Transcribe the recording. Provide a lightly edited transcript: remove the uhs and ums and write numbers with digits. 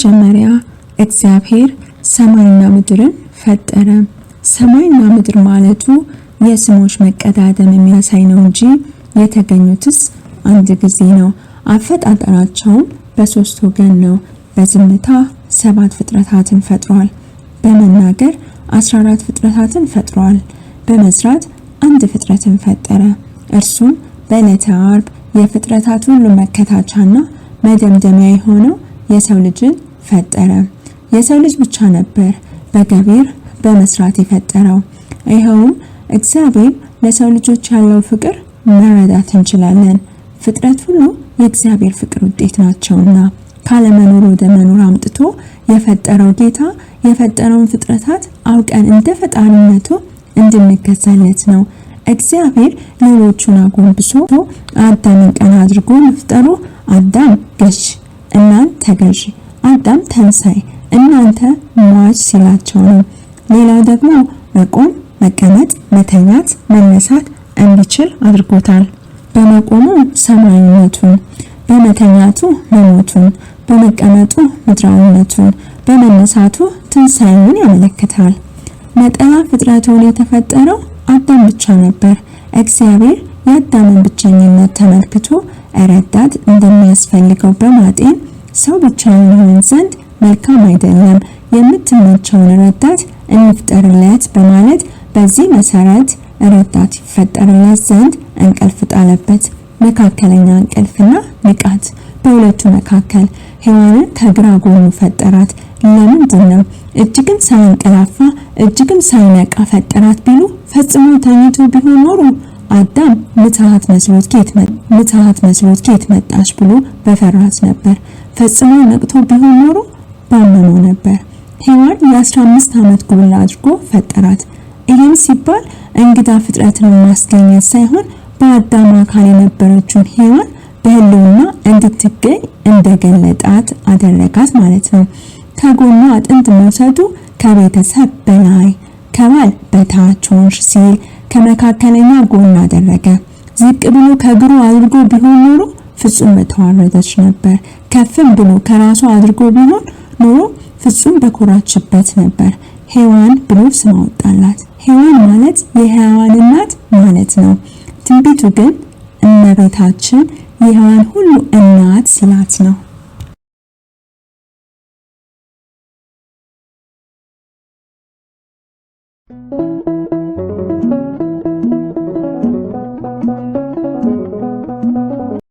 በመጀመሪያ እግዚአብሔር ሰማይና ምድርን ፈጠረ። ሰማይና ምድር ማለቱ የስሞች መቀዳደም የሚያሳይ ነው እንጂ የተገኙትስ አንድ ጊዜ ነው። አፈጣጠራቸውም በሶስት ወገን ነው። በዝምታ 7 ፍጥረታትን ፈጥሯል። በመናገር 14 ፍጥረታትን ፈጥሯል። በመስራት አንድ ፍጥረትን ፈጠረ። እርሱም በዕለተ ዓርብ የፍጥረታት ሁሉ መከታቻና መደምደሚያ የሆነው የሰው ልጅን ፈጠረ። የሰው ልጅ ብቻ ነበር በገቢር በመስራት የፈጠረው። ይኸውም እግዚአብሔር ለሰው ልጆች ያለው ፍቅር መረዳት እንችላለን። ፍጥረት ሁሉ የእግዚአብሔር ፍቅር ውጤት ናቸውና ካለመኖር ወደ መኖር አምጥቶ የፈጠረው ጌታ የፈጠረውን ፍጥረታት አውቀን እንደ ፈጣሪነቱ እንድንገዛለት ነው። እግዚአብሔር ሌሎቹን አጎንብሶ አዳምን ቀና አድርጎ መፍጠሩ አዳም ገዥ፣ እናንተ ተገዥ፣ አዳም ተንሳይ፣ እናንተ ሟች ሲላቸው ነው። ሌላው ደግሞ መቆም፣ መቀመጥ፣ መተኛት፣ መነሳት እንዲችል አድርጎታል። በመቆሙ ሰማያዊነቱን፣ በመተኛቱ መሞቱን፣ በመቀመጡ ምድራዊነቱን፣ በመነሳቱ ትንሣኤውን ያመለክታል። ነጠላ ፍጥረት ሆኖ የተፈጠረው አዳም ብቻ ነበር። እግዚአብሔር የአዳምን ብቸኝነት ተመልክቶ ረዳት እንደሚያስፈልገው በማጤን ሰው ብቻውን ይሆን ዘንድ መልካም አይደለም፣ የምትመቸውን ረዳት እንፍጠርለት በማለት በዚህ መሰረት ረዳት ይፈጠርለት ዘንድ እንቅልፍ ጣለበት። መካከለኛ እንቅልፍና ንቃት። በሁለቱ መካከል ሔዋንን ከግራ ጎኑ ፈጠራት። ለምንድን ነው? እጅግም ሳይንቀላፋ እጅግም ሳይነቃ ፈጠራት ቢሉ ፈጽሞ ተኝቶ ቢሆን ኖሮ አዳም ምትሃት መስሎት ኬት መጣች ብሎ በፈራት ነበር። ፈጽሞ ነቅቶ ቢሆን ኖሮ ባመነው ነበር። ሔዋን የ15 ዓመት ጉብላ አድርጎ ፈጠራት። ይህም ሲባል እንግዳ ፍጥረትን ማስገኘት ሳይሆን በአዳም አካል የነበረችውን ሔዋን በህልውና እንድትገኝ እንደገለጣት አደረጋት ማለት ነው። ከጎኗ አጥንት መውሰዱ ከቤተሰብ በላይ ከባል በታች ሆንሽ ሲል ከመካከለኛ ጎን አደረገ። ዝቅ ብሎ ከእግሩ አድርጎ ቢሆን ኖሮ ፍጹም በተዋረደች ነበር። ከፍም ብሎ ከራሷ አድርጎ ቢሆን ኖሮ ፍጹም በኮራችበት ነበር። ሔዋን ብሎ ስም አወጣላት። ሔዋን ማለት የሔዋን እናት ማለት ነው። ትንቢቱ ግን እመቤታችን የሔዋን ሁሉ እናት ሲላት ነው።